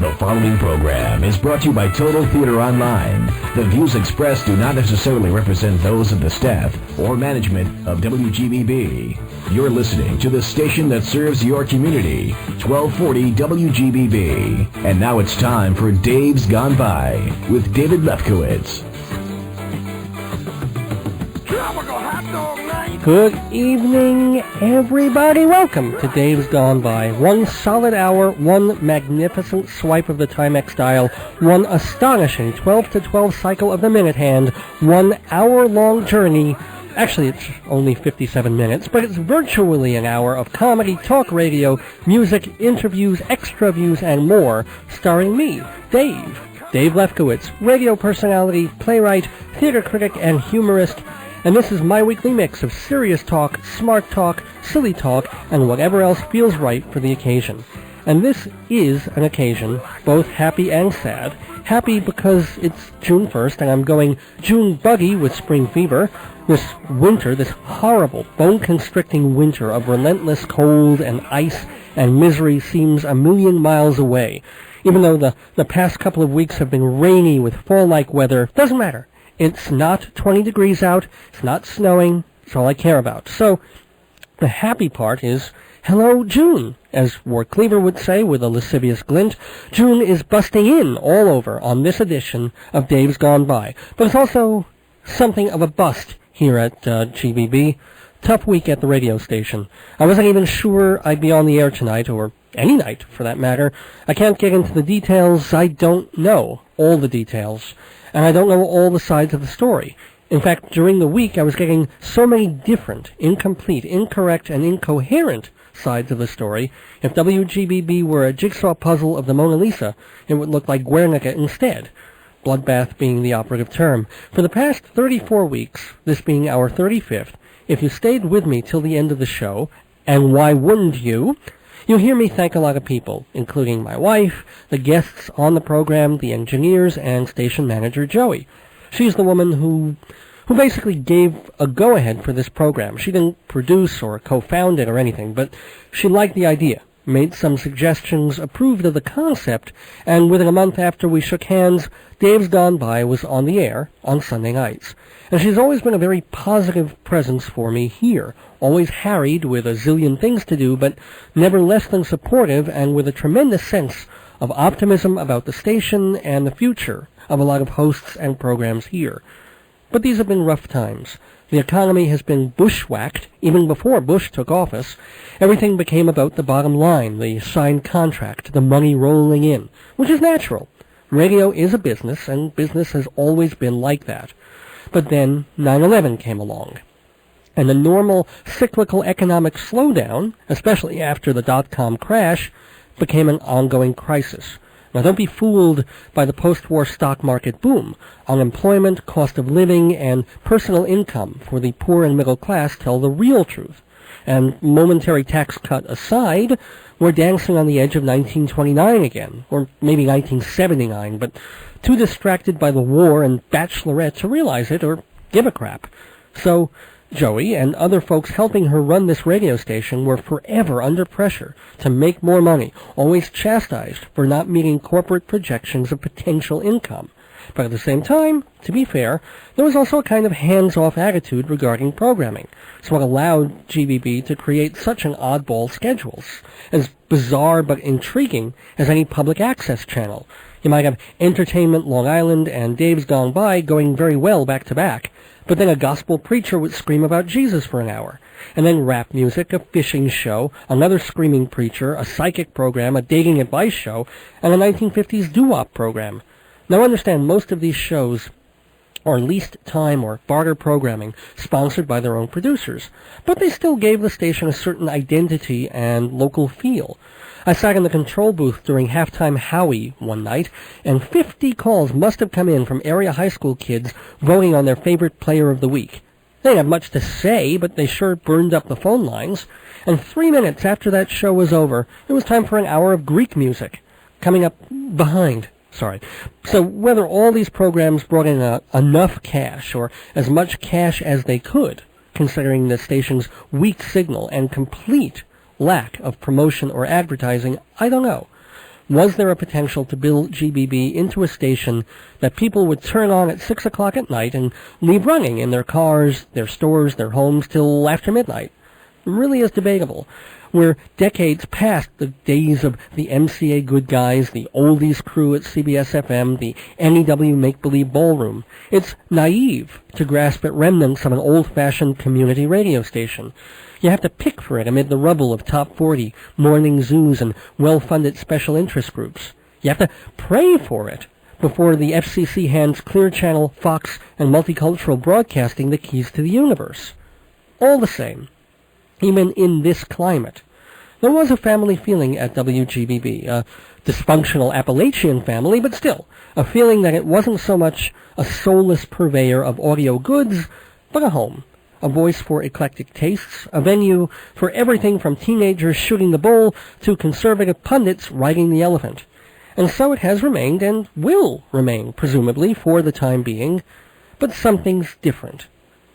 The following program is brought to you by Total Theater Online. The views expressed do not necessarily represent those of the staff or management of WGBB. You're listening to the station that serves your community, 1240 WGBB. And now it's time for Dave's Gone By with David Lefkowitz. Good evening, everybody. Welcome to Dave's Gone By. One solid hour, one magnificent swipe of the Timex dial, one astonishing 12 to 12 cycle of the minute hand, 1 hour-long journey. Actually, it's only 57 minutes, but it's virtually an hour of comedy, talk radio, music, interviews, extra views, and more, starring me, Dave Lefkowitz, radio personality, playwright, theater critic, and humorist. And this is my weekly mix of serious talk, smart talk, silly talk, and whatever else feels right for the occasion. And this is an occasion, both happy and sad. Happy because it's June 1st, and I'm going June buggy with spring fever. This winter, this horrible, bone-constricting winter of relentless cold and ice and misery seems a million miles away. Even though the past couple of weeks have been rainy with fall-like weather, doesn't matter. It's not 20 degrees out. It's not snowing. It's all I care about. So the happy part is, hello, June. As Ward Cleaver would say with a lascivious glint, June is busting in all over on this edition of Dave's Gone By. But it's also something of a bust here at GBB. Tough week at the radio station. I wasn't even sure I'd be on the air tonight, or any night for that matter. I can't get into the details. I don't know all the details. And I don't know all the sides of the story. In fact, during the week, I was getting so many different, incomplete, incorrect, and incoherent sides of the story. If WGBB were a jigsaw puzzle of the Mona Lisa, it would look like Guernica instead. Bloodbath being the operative term. For the past 34 weeks, this being our 35th, if you stayed with me till the end of the show, and why wouldn't you? You'll hear me thank a lot of people, including my wife, the guests on the program, the engineers, and station manager Joey. She's the woman who basically gave a go-ahead for this program. She didn't produce or co-found it or anything, but she liked the idea, made some suggestions, approved of the concept, and within a month after we shook hands, Dave's Gone By was on the air on Sunday nights. And she's always been a very positive presence for me here, always harried with a zillion things to do, but never less than supportive and with a tremendous sense of optimism about the station and the future of a lot of hosts and programs here. But these have been rough times. The economy has been bushwhacked even before Bush took office. Everything became about the bottom line, the signed contract, the money rolling in, which is natural. Radio is a business, and business has always been like that. But then 9/11 came along. And the normal cyclical economic slowdown, especially after the dot-com crash, became an ongoing crisis. Now, don't be fooled by the post-war stock market boom. Unemployment, cost of living, and personal income for the poor and middle class tell the real truth. And momentary tax cut aside, we're dancing on the edge of 1929 again, or maybe 1979, but too distracted by the war and Bachelorette to realize it or give a crap. So Joey and other folks helping her run this radio station were forever under pressure to make more money, always chastised for not meeting corporate projections of potential income. But at the same time, to be fair, there was also a kind of hands-off attitude regarding programming. So it allowed GBB to create such an oddball schedules, as bizarre but intriguing as any public access channel. You might have Entertainment Long Island and Dave's Gone By going very well back-to-back, but then a gospel preacher would scream about Jesus for an hour, and then rap music, a fishing show, another screaming preacher, a psychic program, a dating advice show, and a 1950s doo-wop program. Now understand, most of these shows are leased time or barter programming sponsored by their own producers, but they still gave the station a certain identity and local feel. I sat in the control booth during Halftime Howie one night, and 50 calls must have come in from area high school kids voting on their favorite player of the week. They didn't have much to say, but they sure burned up the phone lines. And 3 minutes after that show was over, it was time for an hour of Greek music, coming up behind. So whether all these programs brought in enough cash, or as much cash as they could, considering the station's weak signal and complete lack of promotion or advertising, I don't know. Was there a potential to build GBB into a station that people would turn on at 6 o'clock at night and leave running in their cars, their stores, their homes till after midnight? It really is debatable. We're decades past the days of the MCA good guys, the oldies crew at CBS-FM, the NEW make-believe ballroom. It's naive to grasp at remnants of an old-fashioned community radio station. You have to pick for it amid the rubble of Top 40, morning zoos, and well-funded special interest groups. You have to pray for it before the FCC hands Clear Channel, Fox, and Multicultural Broadcasting the keys to the universe. All the same, even in this climate, there was a family feeling at WGBB, a dysfunctional Appalachian family, but still, a feeling that it wasn't so much a soulless purveyor of audio goods, but a home, a voice for eclectic tastes, a venue for everything from teenagers shooting the bull to conservative pundits riding the elephant. And so it has remained and will remain, presumably, for the time being, but something's different.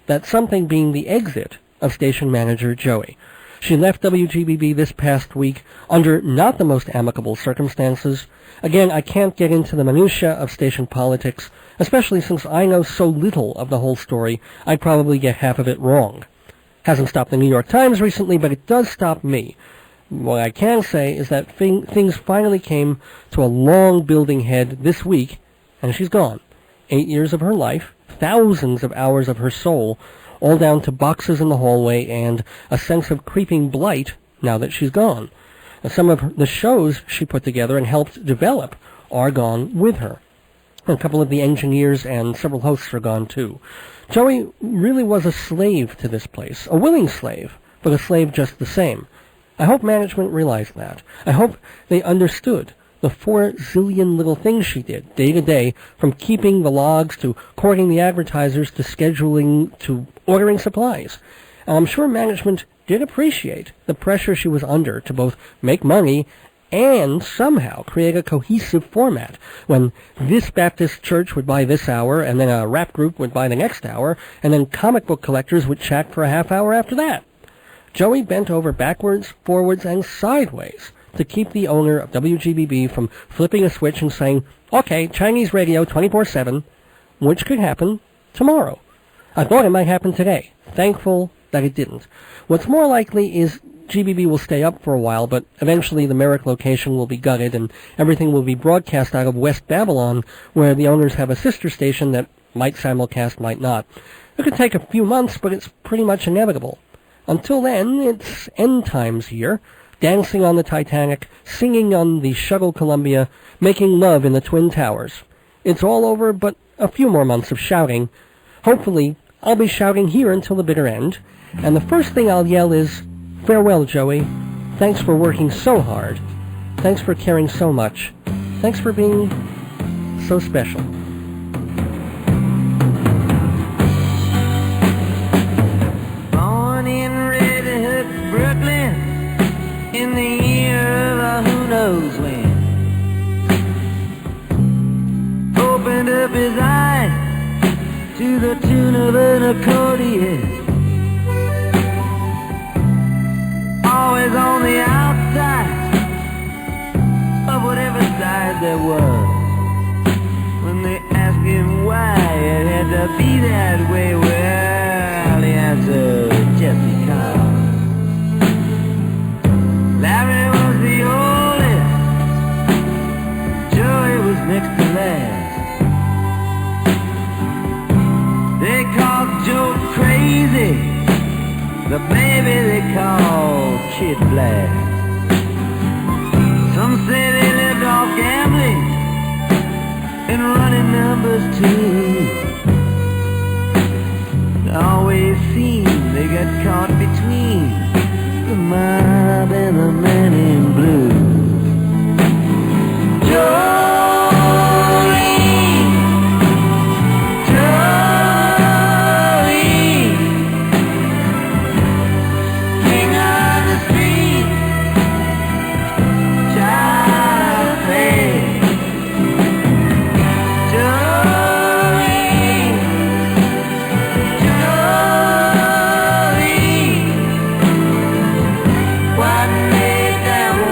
That something being the exit of station manager Joey. She left WGBB this past week under not the most amicable circumstances. Again, I can't get into the minutiae of station politics, especially since I know so little of the whole story, I'd probably get half of it wrong. Hasn't stopped the New York Times recently, but it does stop me. What I can say is that things finally came to a long building head this week, and she's gone. 8 years of her life, thousands of hours of her soul, all down to boxes in the hallway and a sense of creeping blight now that she's gone. Some of the shows she put together and helped develop are gone with her. A couple of the engineers and several hosts are gone too. Joey really was a slave to this place, a willing slave, but a slave just the same. I hope management realized that. I hope they understood the 4 zillion little things she did day to day, from keeping the logs to courting the advertisers to scheduling to ordering supplies. And I'm sure management did appreciate the pressure she was under to both make money and somehow create a cohesive format when this Baptist church would buy this hour, and then a rap group would buy the next hour, and then comic book collectors would chat for a half hour after that. Joey bent over backwards, forwards, and sideways to keep the owner of WGBB from flipping a switch and saying, okay, Chinese radio 24/7, which could happen tomorrow. I thought it might happen today. Thankful that it didn't. What's more likely is GBB will stay up for a while, but eventually the Merrick location will be gutted and everything will be broadcast out of West Babylon, where the owners have a sister station that might simulcast, might not. It could take a few months, but it's pretty much inevitable. Until then, it's end times here, dancing on the Titanic, singing on the Shuttle Columbia, making love in the Twin Towers. It's all over, but a few more months of shouting. Hopefully, I'll be shouting here until the bitter end, and the first thing I'll yell is, farewell, Joey. Thanks for working so hard. Thanks for caring so much. Thanks for being so special. Born in Red Hook, Brooklyn, in the year of who knows when. Opened up his eyes to the tune of an accordion. Always on the outside of whatever side there was. When they asked him why it had to be that way, well, he answered, just because. Larry was the oldest, Joey was next to last. They called Joe crazy, the baby they called Kid Black. Some say they lived off gambling and running numbers too. It always seemed they got caught between the mob and the man in blue. What made them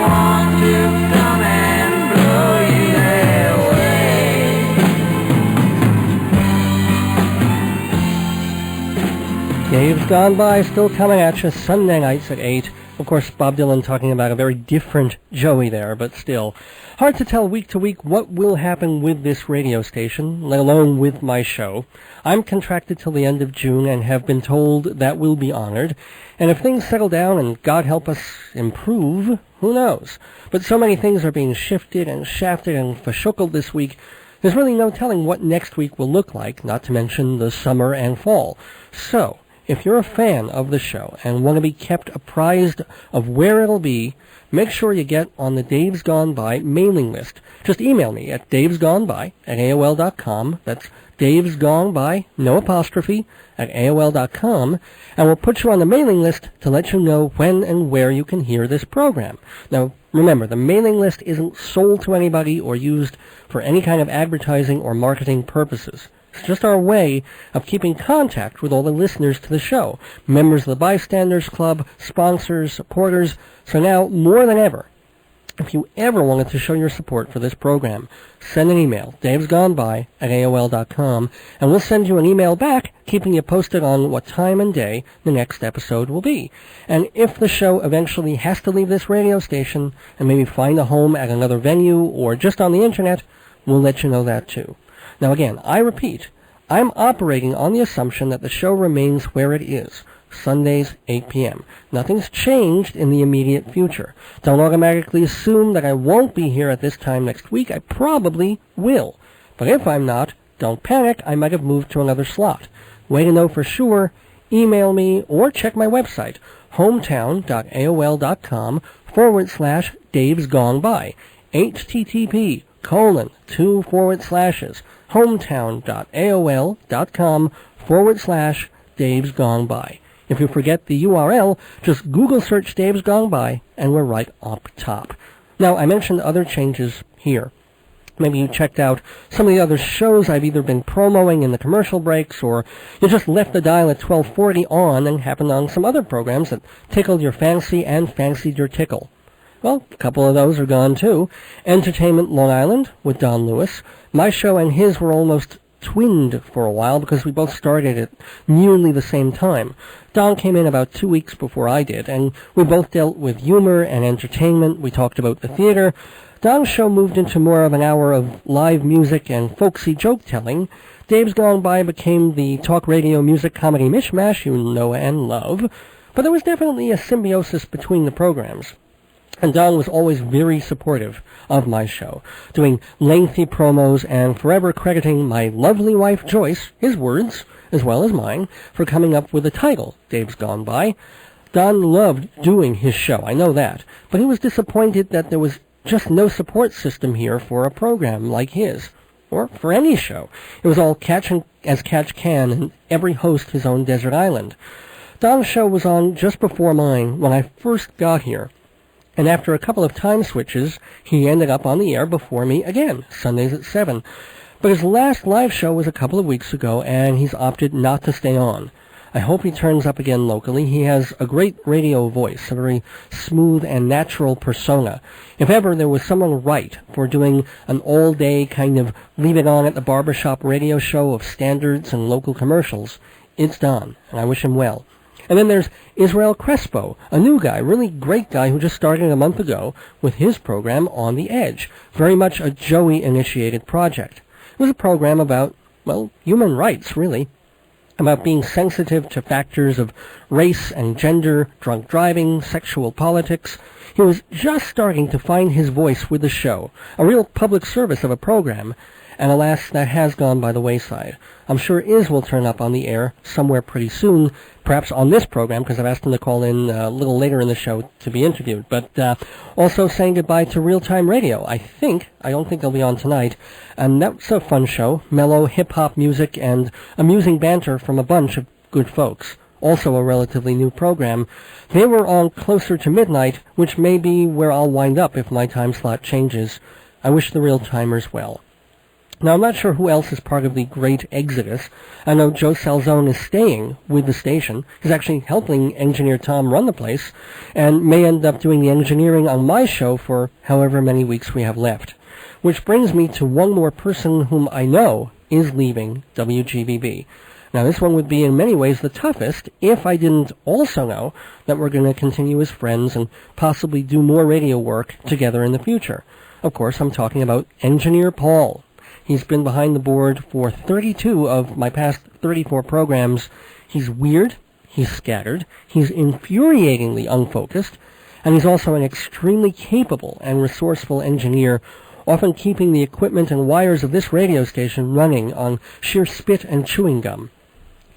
Gone By, still coming at you Sunday nights at 8. Of course, Bob Dylan talking about a very different Joey there, but still. Hard to tell week to week what will happen with this radio station, let alone with my show. I'm contracted till the end of June and have been told that will be honored. And if things settle down and God help us improve, who knows? But so many things are being shifted and shafted and fashuckled this week, there's really no telling what next week will look like, not to mention the summer and fall. So, if you're a fan of the show and want to be kept apprised of where it'll be, make sure you get on the Dave's Gone By mailing list. Just email me at davesgoneby@aol.com. That's Dave's Gone By, no apostrophe, at AOL.com, and we'll put you on the mailing list to let you know when and where you can hear this program. Now, remember, the mailing list isn't sold to anybody or used for any kind of advertising or marketing purposes. It's just our way of keeping contact with all the listeners to the show, members of the Bystanders Club, sponsors, supporters. So now, more than ever, if you ever wanted to show your support for this program, send an email, davesgoneby@aol.com, and we'll send you an email back, keeping you posted on what time and day the next episode will be. And if the show eventually has to leave this radio station and maybe find a home at another venue or just on the internet, we'll let you know that too. Now again, I repeat, I'm operating on the assumption that the show remains where it is, Sundays, 8 p.m. Nothing's changed in the immediate future. Don't automatically assume that I won't be here at this time next week. I probably will. But if I'm not, don't panic. I might have moved to another slot. Way to know for sure, email me or check my website, hometown.aol.com/Dave's Gone By. http://hometown.aol.com/Dave's Gone By. If you forget the URL, just Google search Dave's Gone By, and we're right up top. Now, I mentioned other changes here. Maybe you checked out some of the other shows I've either been promoting in the commercial breaks, or you just left the dial at 1240 on and happened on some other programs that tickled your fancy and fancied your tickle. Well, a couple of those are gone too. Entertainment Long Island with Don Lewis. My show and his were almost twinned for a while because we both started at nearly the same time. Don came in about 2 weeks before I did, and we both dealt with humor and entertainment. We talked about the theater. Don's show moved into more of an hour of live music and folksy joke-telling. Dave's Gone By became the talk radio music comedy mishmash you know and love. But there was definitely a symbiosis between the programs. And Don was always very supportive of my show, doing lengthy promos and forever crediting my lovely wife Joyce, his words, as well as mine, for coming up with the title, Dave's Gone By. Don loved doing his show, I know that, but he was disappointed that there was just no support system here for a program like his, or for any show. It was all catch as catch can, and every host his own desert island. Don's show was on just before mine when I first got here, and after a couple of time switches, he ended up on the air before me again, Sundays at 7. But his last live show was a couple of weeks ago, and he's opted not to stay on. I hope he turns up again locally. He has a great radio voice, a very smooth and natural persona. If ever there was someone right for doing an all-day kind of leave-it-on-at-the-barbershop radio show of standards and local commercials, it's Don, and I wish him well. And then there's Israel Crespo, a new guy, really great guy who just started a month ago with his program On the Edge, very much a Joey-initiated project. It was a program about, well, human rights, really, about being sensitive to factors of race and gender, drunk driving, sexual politics. He was just starting to find his voice with the show, a real public service of a program, and alas, that has gone by the wayside. I'm sure Iz will turn up on the air somewhere pretty soon, perhaps on this program, because I've asked him to call in a little later in the show to be interviewed. But also saying goodbye to Real-Time Radio, I don't think they'll be on tonight. And that's a fun show, mellow hip-hop music and amusing banter from a bunch of good folks. Also a relatively new program. They were on closer to midnight, which may be where I'll wind up if my time slot changes. I wish the Real-Timers well. Now, I'm not sure who else is part of the great exodus. I know Joe Salzone is staying with the station. He's actually helping engineer Tom run the place, and may end up doing the engineering on my show for however many weeks we have left. Which brings me to one more person whom I know is leaving WGBB. Now, this one would be in many ways the toughest if I didn't also know that we're going to continue as friends and possibly do more radio work together in the future. Of course, I'm talking about Engineer Paul. He's been behind the board for 32 of my past 34 programs. He's weird, he's scattered, he's infuriatingly unfocused, and he's also an extremely capable and resourceful engineer, often keeping the equipment and wires of this radio station running on sheer spit and chewing gum.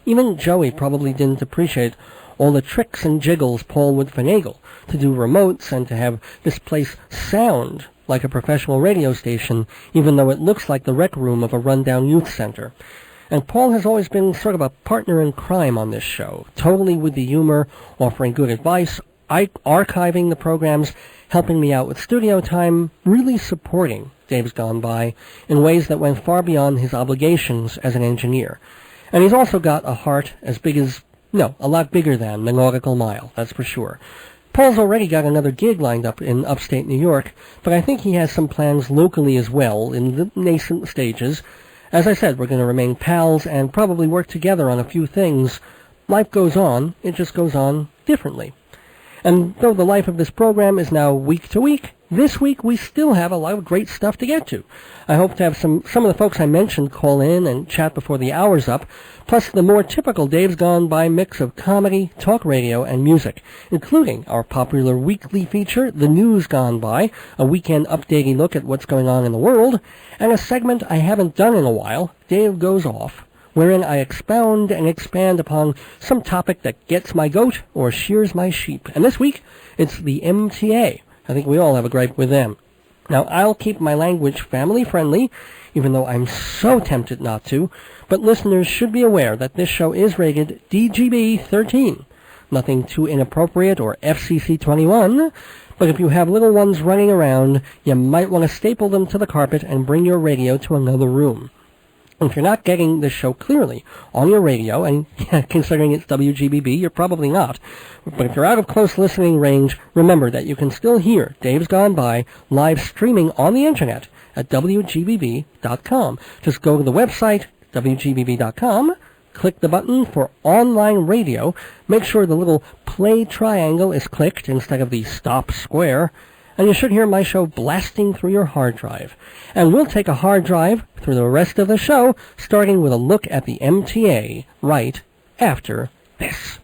Even Joey probably didn't appreciate all the tricks and jiggles Paul would finagle to do remotes and to have this place sound like a professional radio station, even though it looks like the rec room of a rundown youth center. And Paul has always been sort of a partner in crime on this show, totally with the humor, offering good advice, archiving the programs, helping me out with studio time, really supporting Dave's Gone By in ways that went far beyond his obligations as an engineer. And he's also got a heart a lot bigger than the nautical mile, that's for sure. Paul's already got another gig lined up in upstate New York, but I think he has some plans locally as well in the nascent stages. As I said, we're going to remain pals and probably work together on a few things. Life goes on, it just goes on differently. And though the life of this program is now week to week, this week we still have a lot of great stuff to get to. I hope to have some of the folks I mentioned call in and chat before the hour's up, plus the more typical Dave's Gone By mix of comedy, talk radio, and music, including our popular weekly feature, The News Gone By, a weekend updating look at what's going on in the world, and a segment I haven't done in a while, Dave Goes Off, wherein I expound and expand upon some topic that gets my goat or shears my sheep. And this week, it's the MTA. I think we all have a gripe with them. Now, I'll keep my language family-friendly, even though I'm so tempted not to, but listeners should be aware that this show is rated DGB-13. Nothing too inappropriate or FCC-21, but if you have little ones running around, you might want to staple them to the carpet and bring your radio to another room. If you're not getting this show clearly on your radio, and considering it's WGBB, you're probably not, but if you're out of close listening range, remember that you can still hear Dave's Gone By live streaming on the internet at WGBB.com. Just go to the website, WGBB.com, click the button for online radio, make sure the little play triangle is clicked instead of the stop square, and you should hear my show blasting through your hard drive. And we'll take a hard drive through the rest of the show, starting with a look at the MTA right after this.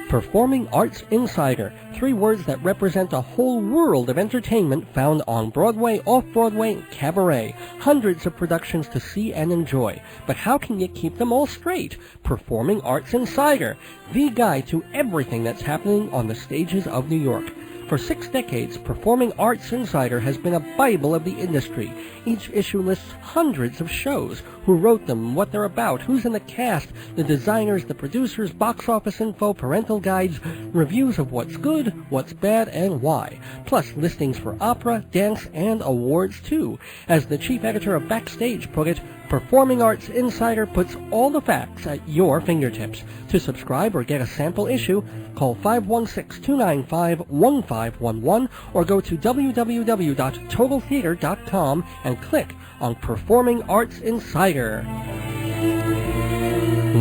Performing Arts Insider, 3 words that represent a whole world of entertainment found on Broadway, off-Broadway, and cabaret. Hundreds of productions to see and enjoy. But how can you keep them all straight? Performing Arts Insider, the guide to everything that's happening on the stages of New York. For 6 decades, Performing Arts Insider has been a Bible of the industry. Each issue lists hundreds of shows, who wrote them, what they're about, who's in the cast, the designers, the producers, box office info, parental guides, reviews of what's good, what's bad, and why. Plus listings for opera, dance, and awards too. As the chief editor of Backstage put it, Performing Arts Insider puts all the facts at your fingertips. To subscribe or get a sample issue, call 516-295-1511 or go to www.totaltheater.com and click on Performing Arts Insider.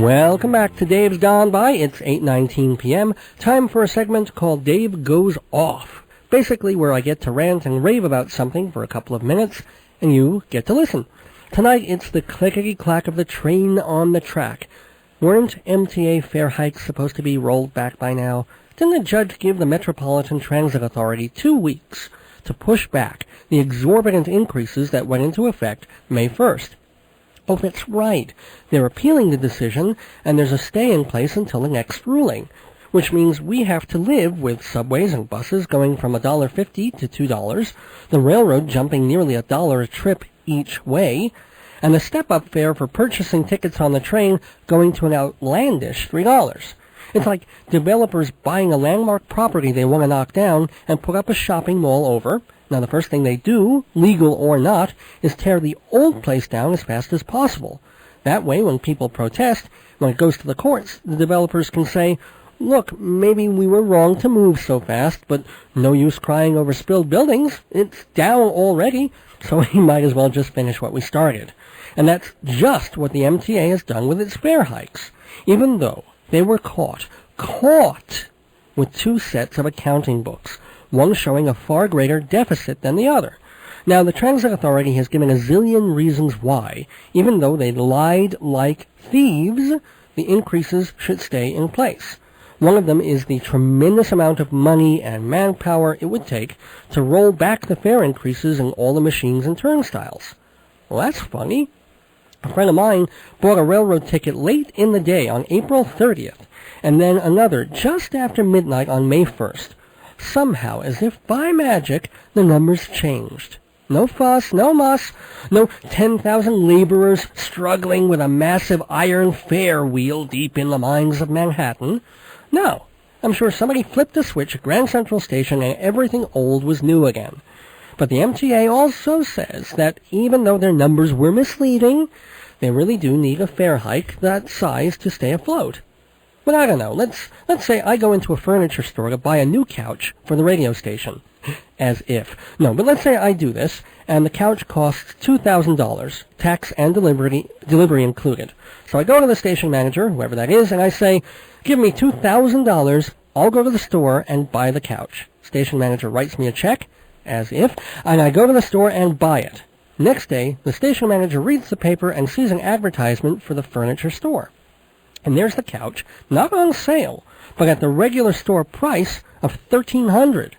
Welcome back to Dave's Gone By. It's 8:19 p.m. Time for a segment called Dave Goes Off. Basically where I get to rant and rave about something for a couple of minutes, and you get to listen. Tonight it's the clickety-clack of the train on the track. Weren't MTA fare hikes supposed to be rolled back by now? Didn't the judge give the Metropolitan Transit Authority 2 weeks to push back the exorbitant increases that went into effect May 1st? Oh, that's right. They're appealing the decision, and there's a stay in place until the next ruling, which means we have to live with subways and buses going from $1.50 to $2, the railroad jumping nearly $1 a trip each way, and the step-up fare for purchasing tickets on the train going to an outlandish $3. It's like developers buying a landmark property they want to knock down and put up a shopping mall over. Now, the first thing they do, legal or not, is tear the old place down as fast as possible. That way, when people protest, when it goes to the courts, the developers can say, look, maybe we were wrong to move so fast, but no use crying over spilled buildings. It's down already, so we might as well just finish what we started. And that's just what the MTA has done with its fare hikes, even though they were caught with two sets of accounting books, one showing a far greater deficit than the other. Now, the Transit Authority has given a zillion reasons why, even though they lied like thieves, the increases should stay in place. One of them is the tremendous amount of money and manpower it would take to roll back the fare increases in all the machines and turnstiles. Well, that's funny. A friend of mine bought a railroad ticket late in the day on April 30th, and then another just after midnight on May 1st. Somehow, as if by magic, the numbers changed. No fuss, no muss, no 10,000 laborers struggling with a massive iron fare wheel deep in the mines of Manhattan. No, I'm sure somebody flipped a switch at Grand Central Station and everything old was new again. But the MTA also says that even though their numbers were misleading, they really do need a fare hike that size to stay afloat. But I don't know, let's say I go into a furniture store to buy a new couch for the radio station. As if. No, but let's say I do this, and the couch costs $2,000, tax and delivery included. So I go to the station manager, whoever that is, and I say, give me $2,000, I'll go to the store and buy the couch. Station manager writes me a check, as if, and I go to the store and buy it. Next day, the station manager reads the paper and sees an advertisement for the furniture store. And there's the couch, not on sale, but at the regular store price of $1,300.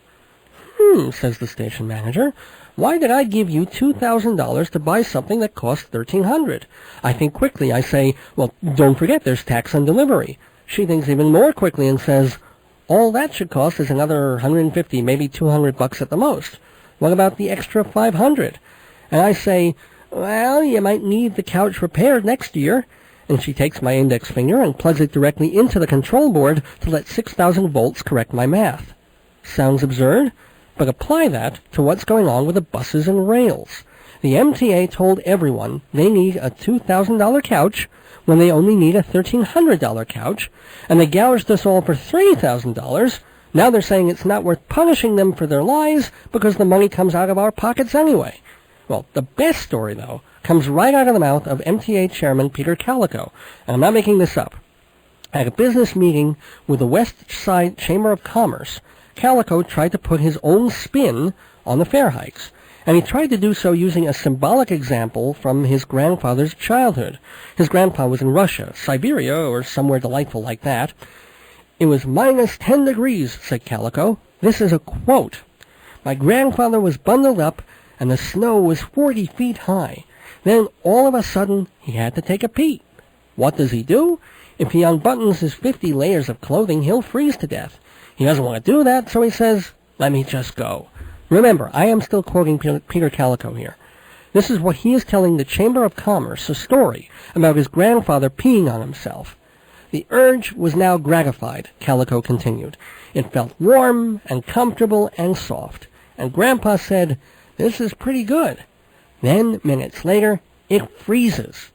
Says the station manager. Why did I give you $2,000 to buy something that cost $1,300? I think quickly. I say, well, don't forget there's tax and delivery. She thinks even more quickly and says, all that should cost is another $150, maybe $200 at the most. What about the extra $500? And I say, well, you might need the couch repaired next year. And she takes my index finger and plugs it directly into the control board to let 6,000 volts correct my math. Sounds absurd? But apply that to what's going on with the buses and rails. The MTA told everyone they need a $2,000 couch when they only need a $1,300 couch, and they gouged us all for $3,000. Now they're saying it's not worth punishing them for their lies because the money comes out of our pockets anyway. Well, the best story, though, comes right out of the mouth of MTA Chairman Peter Calico, and I'm not making this up. At a business meeting with the West Side Chamber of Commerce, Calico tried to put his own spin on the fare hikes, and he tried to do so using a symbolic example from his grandfather's childhood. His grandpa was in Russia, Siberia, or somewhere delightful like that. It was minus 10 degrees, said Calico. This is a quote. My grandfather was bundled up, and the snow was 40 feet high. Then, all of a sudden, he had to take a pee. What does he do? If he unbuttons his 50 layers of clothing, he'll freeze to death. He doesn't want to do that, so he says, let me just go. Remember, I am still quoting Peter Calico here. This is what he is telling the Chamber of Commerce, a story about his grandfather peeing on himself. The urge was now gratified, Calico continued. It felt warm and comfortable and soft, and Grandpa said, this is pretty good. Then, minutes later, it freezes.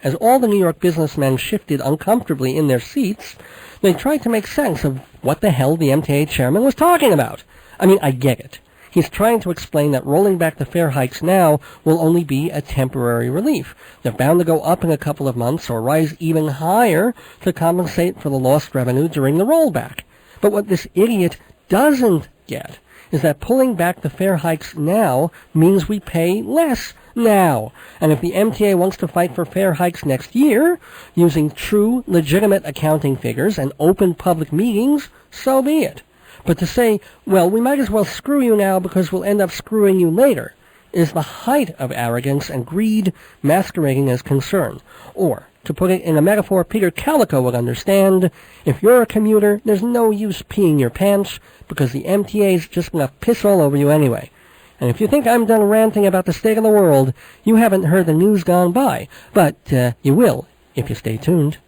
As all the New York businessmen shifted uncomfortably in their seats, they tried to make sense of what the hell the MTA chairman was talking about. I mean, I get it. He's trying to explain that rolling back the fare hikes now will only be a temporary relief. They're bound to go up in a couple of months or rise even higher to compensate for the lost revenue during the rollback. But what this idiot doesn't get is that pulling back the fare hikes now means we pay less now. And if the MTA wants to fight for fare hikes next year, using true, legitimate accounting figures and open public meetings, so be it. But to say, well, we might as well screw you now because we'll end up screwing you later, is the height of arrogance and greed masquerading as concern. Or, to put it in a metaphor Peter Calico would understand, if you're a commuter, there's no use peeing your pants because the MTA's just going to piss all over you anyway. And if you think I'm done ranting about the state of the world, you haven't heard the news gone by. But you will if you stay tuned.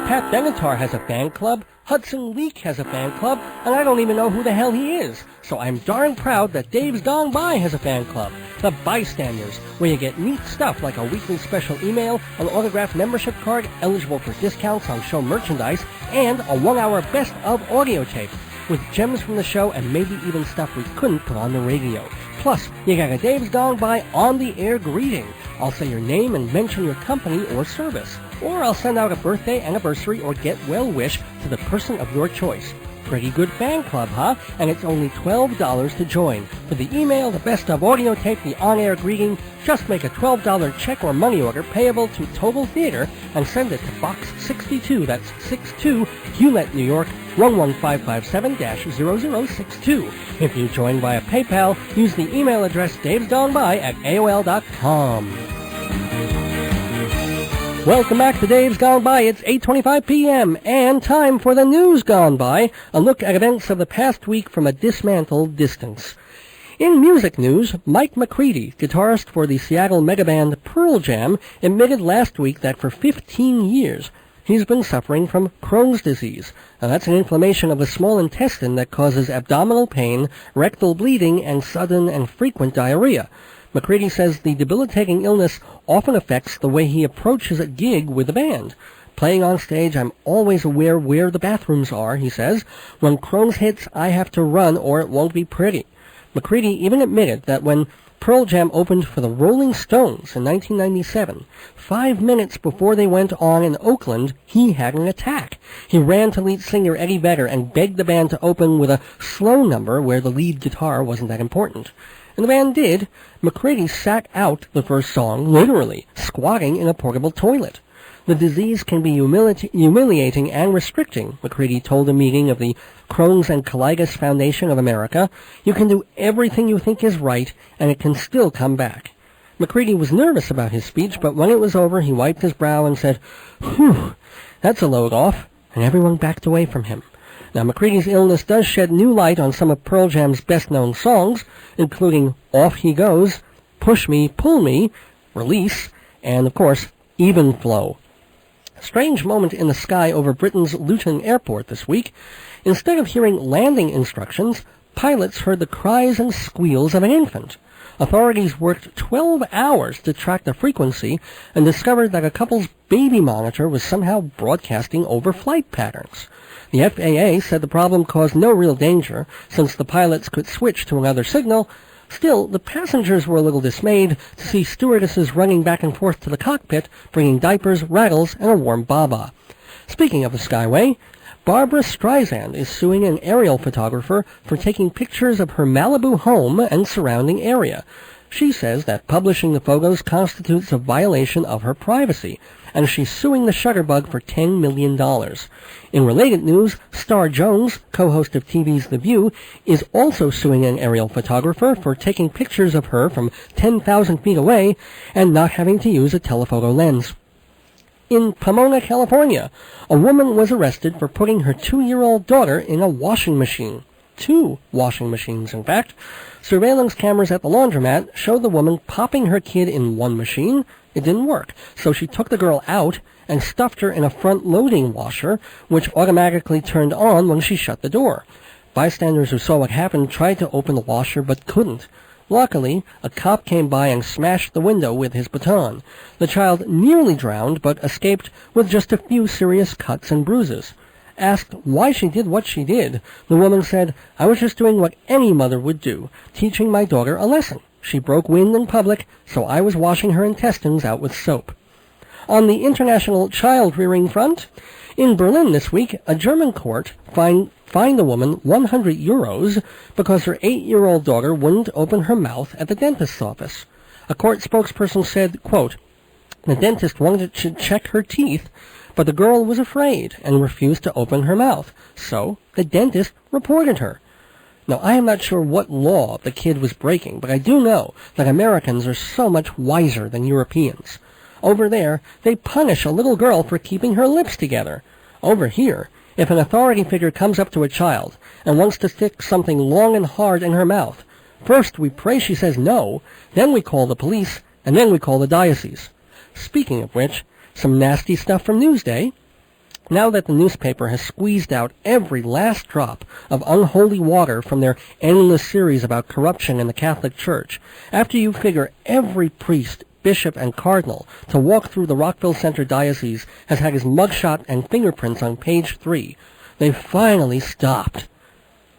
Pat Benatar has a fan club, Hudson Leak has a fan club, and I don't even know who the hell he is. So I'm darn proud that Dave's Gone By has a fan club, the Bystanders, where you get neat stuff like a weekly special email, an autographed membership card, eligible for discounts on show merchandise, and a 1-hour best of audio tape, with gems from the show and maybe even stuff we couldn't put on the radio. Plus, you got a Dave's Gone By on-the-air greeting. I'll say your name and mention your company or service. Or I'll send out a birthday, anniversary, or get well wish to the person of your choice. Pretty good fan club, huh? And it's only $12 to join. For the email, the best of audio tape, the on-air greeting, just make a $12 check or money order payable to Total Theater and send it to Box 62, that's 62, Hewlett, New York, 11557-0062. If you join via PayPal, use the email address davesgoneby@aol.com. Welcome back to Dave's Gone By. It's 8:25 p.m. and time for the news gone by, a look at events of the past week from a dismantled distance. In music news, Mike McCready, guitarist for the Seattle megaband Pearl Jam, admitted last week that for 15 years he's been suffering from Crohn's disease. Now, that's an inflammation of the small intestine that causes abdominal pain, rectal bleeding, and sudden and frequent diarrhea. McCready says the debilitating illness often affects the way he approaches a gig with the band. Playing on stage, I'm always aware where the bathrooms are, he says. When Crohn's hits, I have to run or it won't be pretty. McCready even admitted that when Pearl Jam opened for the Rolling Stones in 1997, 5 minutes before they went on in Oakland, he had an attack. He ran to lead singer Eddie Vedder and begged the band to open with a slow number where the lead guitar wasn't that important. And the band did. McCready sat out the first song, literally, squatting in a portable toilet. The disease can be humiliating and restricting, McCready told a meeting of the Crohn's and Colitis Foundation of America. You can do everything you think is right, and it can still come back. McCready was nervous about his speech, but when it was over, he wiped his brow and said, "Whew, that's a load off," and everyone backed away from him. Now, McCready's illness does shed new light on some of Pearl Jam's best-known songs, including Off He Goes, Push Me, Pull Me, Release, and, of course, Even Flow. Strange moment in the sky over Britain's Luton Airport this week. Instead of hearing landing instructions, pilots heard the cries and squeals of an infant. Authorities worked 12 hours to track the frequency and discovered that a couple's baby monitor was somehow broadcasting over flight patterns. The FAA said the problem caused no real danger, since the pilots could switch to another signal. Still, the passengers were a little dismayed to see stewardesses running back and forth to the cockpit, bringing diapers, rattles, and a warm baba. Speaking of the Skyway, Barbara Streisand is suing an aerial photographer for taking pictures of her Malibu home and surrounding area. She says that publishing the photos constitutes a violation of her privacy, and she's suing the Shutterbug for $10 million. In related news, Star Jones, co-host of TV's The View, is also suing an aerial photographer for taking pictures of her from 10,000 feet away and not having to use a telephoto lens. In Pomona, California, a woman was arrested for putting her 2-year-old daughter in a washing machine. 2 washing machines, in fact. Surveillance cameras at the laundromat showed the woman popping her kid in one machine. It didn't work, so she took the girl out and stuffed her in a front-loading washer, which automatically turned on when she shut the door. Bystanders who saw what happened tried to open the washer but couldn't. Luckily, a cop came by and smashed the window with his baton. The child nearly drowned but escaped with just a few serious cuts and bruises. Asked why she did what she did, the woman said, "I was just doing what any mother would do, teaching my daughter a lesson. She broke wind in public, so I was washing her intestines out with soap." On the international child-rearing front, in Berlin this week, a German court fined a woman €100 because her 8-year-old daughter wouldn't open her mouth at the dentist's office. A court spokesperson said, quote, "The dentist wanted to check her teeth, but the girl was afraid and refused to open her mouth, so the dentist reported her." Now, I am not sure what law the kid was breaking, but I do know that Americans are so much wiser than Europeans. Over there, they punish a little girl for keeping her lips together. Over here, if an authority figure comes up to a child and wants to stick something long and hard in her mouth, first we pray she says no, then we call the police, and then we call the diocese. Speaking of which, some nasty stuff from Newsday. Now that the newspaper has squeezed out every last drop of unholy water from their endless series about corruption in the Catholic Church, after you figure every priest, bishop, and cardinal to walk through the Rockville Center Diocese has had his mugshot and fingerprints on page 3, they've finally stopped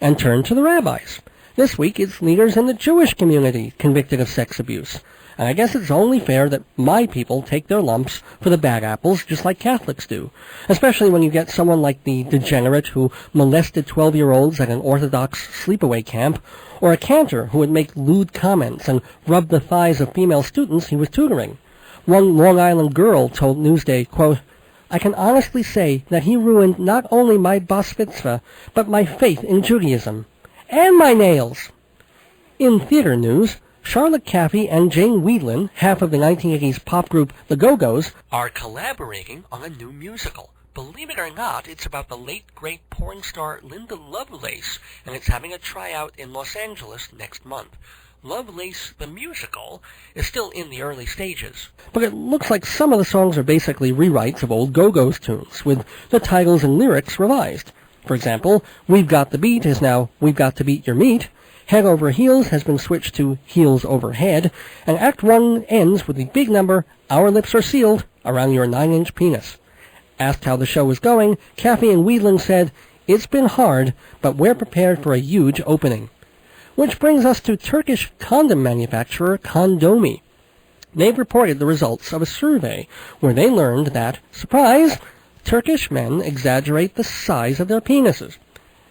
and turned to the rabbis. This week it's leaders in the Jewish community convicted of sex abuse. And I guess it's only fair that my people take their lumps for the bad apples just like Catholics do, especially when you get someone like the degenerate who molested 12-year-olds at an Orthodox sleepaway camp, or a cantor who would make lewd comments and rub the thighs of female students he was tutoring. One Long Island girl told Newsday, quote, "I can honestly say that he ruined not only my bas mitzvah, but my faith in Judaism. And my nails." In theater news, Charlotte Caffey and Jane Wiedlin, half of the 1980s pop group The Go-Gos, are collaborating on a new musical. Believe it or not, it's about the late, great porn star Linda Lovelace, and it's having a tryout in Los Angeles next month. Lovelace, the musical, is still in the early stages, but it looks like some of the songs are basically rewrites of old Go-Gos tunes, with the titles and lyrics revised. For example, We've Got the Beat is now We've Got to Beat Your Meat, Head Over Heels has been switched to Heels Over Head, and Act 1 ends with the big number, Our Lips Are Sealed, Around Your 9-inch Penis. Asked how the show was going, Caffey and Wiedlin said, "It's been hard, but we're prepared for a huge opening." Which brings us to Turkish condom manufacturer Condomi. They've reported the results of a survey where they learned that, surprise, Turkish men exaggerate the size of their penises.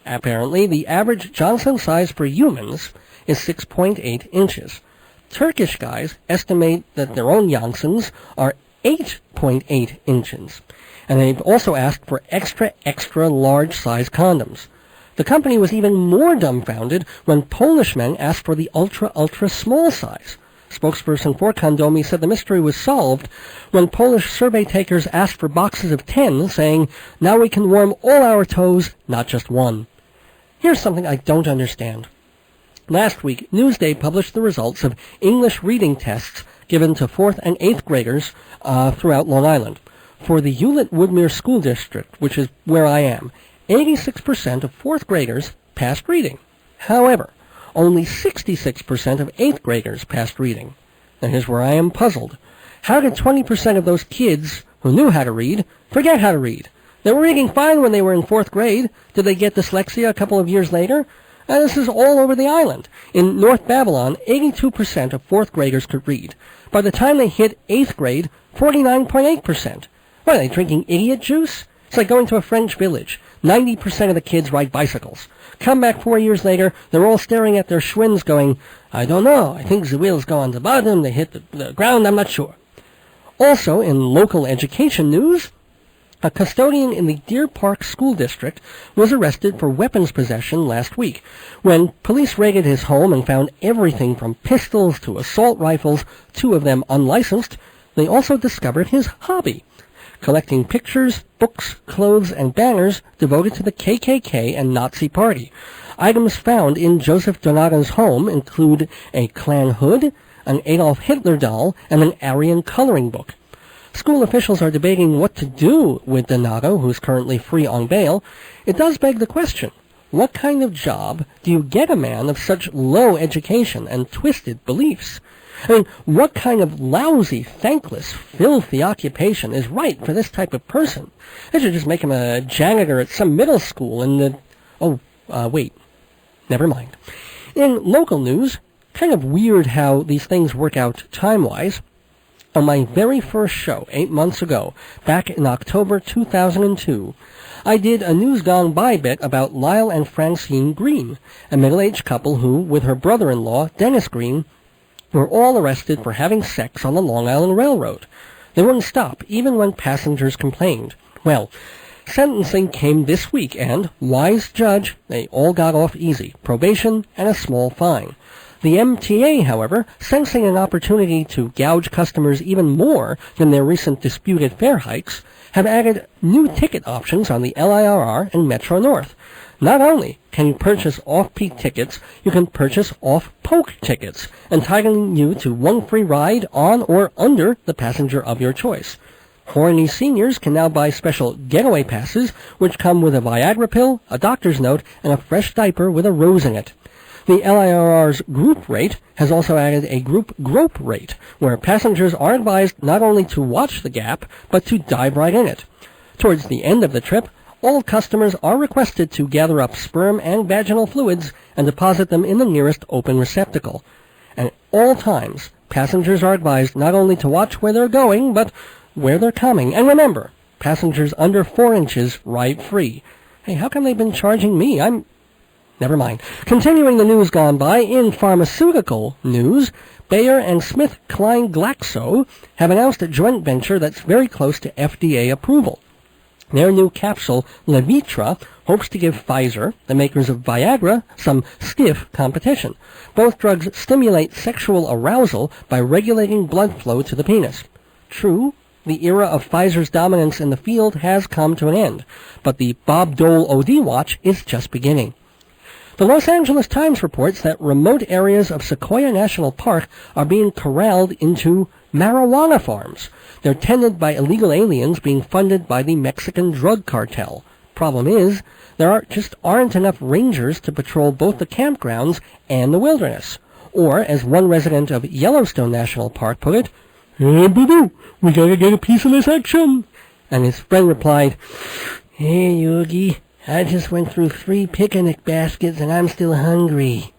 Apparently, the average Johnson size for humans is 6.8 inches. Turkish guys estimate that their own Johnsons are 8.8 inches. And they've also asked for extra large size condoms. The company was even more dumbfounded when Polish men asked for the ultra small size. Spokesperson for Condomi said the mystery was solved when Polish survey takers asked for boxes of 10, saying, "Now we can warm all our toes, not just one." Here's something I don't understand. Last week, Newsday published the results of English reading tests given to 4th and 8th graders throughout Long Island. For the Hewlett-Woodmere School District, which is where I am, 86% of 4th graders passed reading. However, only 66% of 8th graders passed reading. And here's where I am puzzled. How did 20% of those kids who knew how to read forget how to read? They were reading fine when they were in 4th grade. Did they get dyslexia a couple of years later? And this is all over the island. In North Babylon, 82% of 4th graders could read. By the time they hit 8th grade, 49.8%. What, are they drinking idiot juice? It's like going to a French village. 90% of the kids ride bicycles. Come back 4 years later, they're all staring at their Schwinns going, "I don't know, I think the wheels go on the bottom, they hit the ground, I'm not sure." Also, in local education news, a custodian in the Deer Park School District was arrested for weapons possession last week. When police raided his home and found everything from pistols to assault rifles, 2 of them unlicensed, they also discovered his hobby: collecting pictures, books, clothes, and banners devoted to the KKK and Nazi Party. Items found in Joseph Donato's home include a Klan hood, an Adolf Hitler doll, and an Aryan coloring book. School officials are debating what to do with Donato, who's currently free on bail. It does beg the question, what kind of job do you get a man of such low education and twisted beliefs? I mean, what kind of lousy, thankless, filthy occupation is right for this type of person? They should just make him a janitor at some middle school in the... wait. Never mind. In local news, kind of weird how these things work out time-wise. On my very first show, 8 months ago, back in October 2002, I did a News Gone By bit about Lyle and Francine Green, a middle-aged couple who, with her brother-in-law, Dennis Green, were all arrested for having sex on the Long Island Railroad. They wouldn't stop, even when passengers complained. Well, sentencing came this week, and, wise judge, they all got off easy, probation and a small fine. The MTA, however, sensing an opportunity to gouge customers even more than their recent disputed fare hikes, have added new ticket options on the LIRR and Metro North. Not only can you purchase off-peak tickets, you can purchase off-poke tickets, entitling you to one free ride on or under the passenger of your choice. Horny seniors can now buy special getaway passes, which come with a Viagra pill, a doctor's note, and a fresh diaper with a rose in it. The LIRR's group rate has also added a group grope rate, where passengers are advised not only to watch the gap, but to dive right in it. Towards the end of the trip, all customers are requested to gather up sperm and vaginal fluids and deposit them in the nearest open receptacle. And at all times, passengers are advised not only to watch where they're going, but where they're coming. And remember, passengers under 4 inches ride free. Hey, how come they've been charging me? Never mind. Continuing the news gone by, in pharmaceutical news, Bayer and SmithKline Glaxo have announced a joint venture that's very close to FDA approval. Their new capsule, Levitra, hopes to give Pfizer, the makers of Viagra, some stiff competition. Both drugs stimulate sexual arousal by regulating blood flow to the penis. True, the era of Pfizer's dominance in the field has come to an end, but the Bob Dole OD watch is just beginning. The Los Angeles Times reports that remote areas of Sequoia National Park are being corralled into marijuana farms. They're tended by illegal aliens being funded by the Mexican drug cartel. Problem is, there just aren't enough rangers to patrol both the campgrounds and the wilderness. Or, as one resident of Yellowstone National Park put it, "Hey, boo-boo, we gotta get a piece of this action." And his friend replied, "Hey, Yogi, I just went through 3 picnic baskets and I'm still hungry."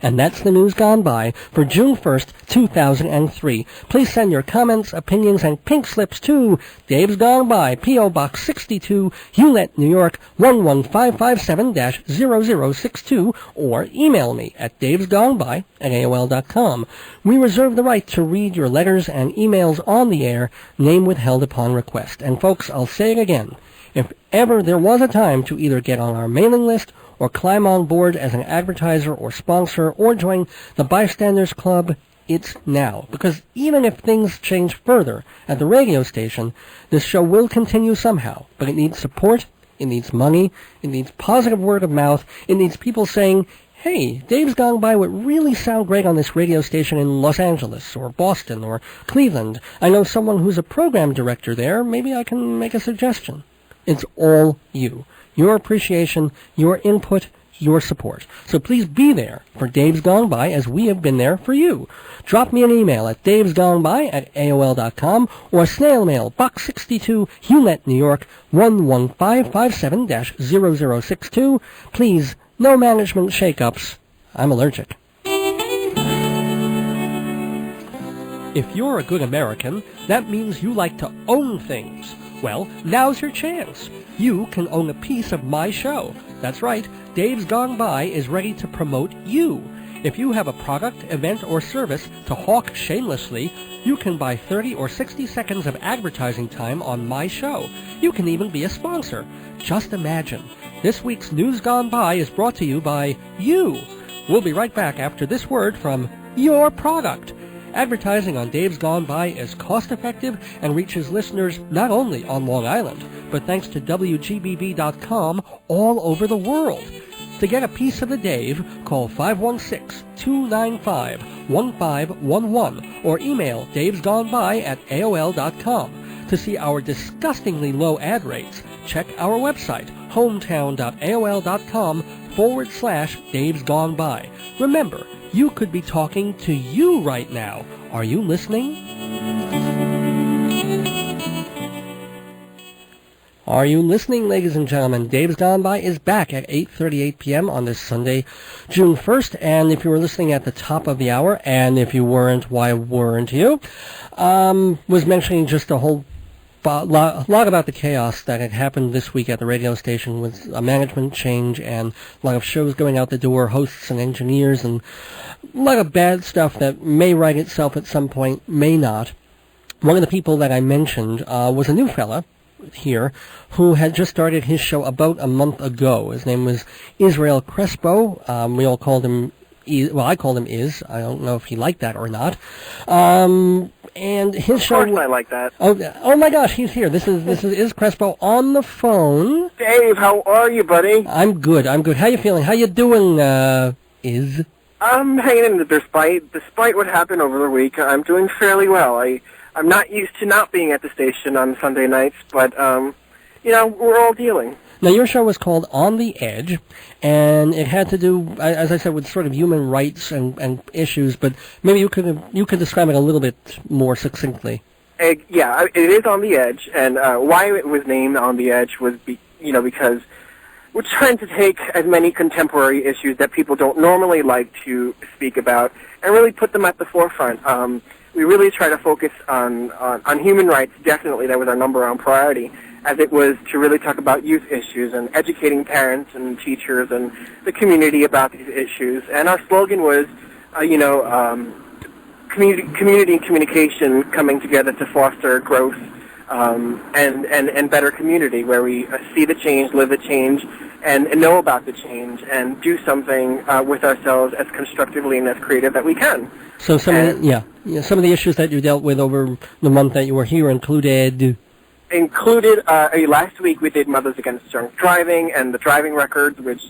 And that's the news gone by for June 1st, 2003. Please send your comments, opinions, and pink slips to Dave's Gone By, P.O. Box 62, Hewlett, New York, 11557-0062, or email me at davesgoneby@aol.com. We reserve the right to read your letters and emails on the air, name withheld upon request. And folks, I'll say it again. If ever there was a time to either get on our mailing list or climb on board as an advertiser or sponsor or join the Bystanders Club, it's now. Because even if things change further at the radio station, this show will continue somehow. But it needs support, it needs money, it needs positive word of mouth, it needs people saying, "Hey, Dave's Gone By would really sound great on this radio station in Los Angeles or Boston or Cleveland. I know someone who's a program director there. Maybe I can make a suggestion." It's all you. Your appreciation, your input, your support. So please be there for Dave's Gone By as we have been there for you. Drop me an email at davesgoneby@aol.com or snail mail, Box 62, Hewlett, New York, 11557-0062. Please, no management shake-ups. I'm allergic. If you're a good American, that means you like to own things. Well, now's your chance. You can own a piece of my show. That's right, Dave's Gone By is ready to promote you. If you have a product, event, or service to hawk shamelessly, you can buy 30 or 60 seconds of advertising time on my show. You can even be a sponsor. Just imagine. This week's News Gone By is brought to you by you. We'll be right back after this word from your product. Advertising on Dave's Gone By is cost-effective and reaches listeners not only on Long Island, but thanks to WGBB.com all over the world. To get a piece of the Dave, call 516-295-1511 or email davesgoneby@aol.com. To see our disgustingly low ad rates, check our website, hometown.aol.com/Dave's Gone By. Remember, you could be talking to you right now. Are you listening? Are you listening, ladies and gentlemen? Dave's Gone By is back at 8:38 p.m. on this Sunday, June 1st. And if you were listening at the top of the hour, and if you weren't, why weren't you? Was mentioning just a whole lot about the chaos that had happened this week at the radio station with a management change and a lot of shows going out the door, hosts and engineers, and a lot of bad stuff that may right itself at some point, may not. One of the people that I mentioned was a new fella here who had just started his show about a month ago. His name was Israel Crespo. We all called him I called him Iz. I don't know if he liked that or not. And his show. Of course, I like that. Oh my gosh, he's here. This is Iz Crespo on the phone. Dave, how are you, buddy? I'm good. How you feeling? How you doing, Iz? I'm hanging in despite what happened over the week. I'm doing fairly well. I'm not used to not being at the station on Sunday nights, but, we're all dealing. Now, your show was called On the Edge, and it had to do, as I said, with sort of human rights and issues, but maybe you could describe it a little bit more succinctly. Yeah, it is On the Edge, and why it was named On the Edge was, because we're trying to take as many contemporary issues that people don't normally like to speak about and really put them at the forefront. We really try to focus on human rights. Definitely, that was our number one priority, as it was to really talk about youth issues and educating parents and teachers and the community about these issues. And our slogan was, community and communication coming together to foster growth and better community, where we see the change, live the change, and know about the change, and do something with ourselves as constructively and as creative that we can. So some of the issues that you dealt with over the month that you were here included last week we did Mothers Against Drunk Driving and the driving records, which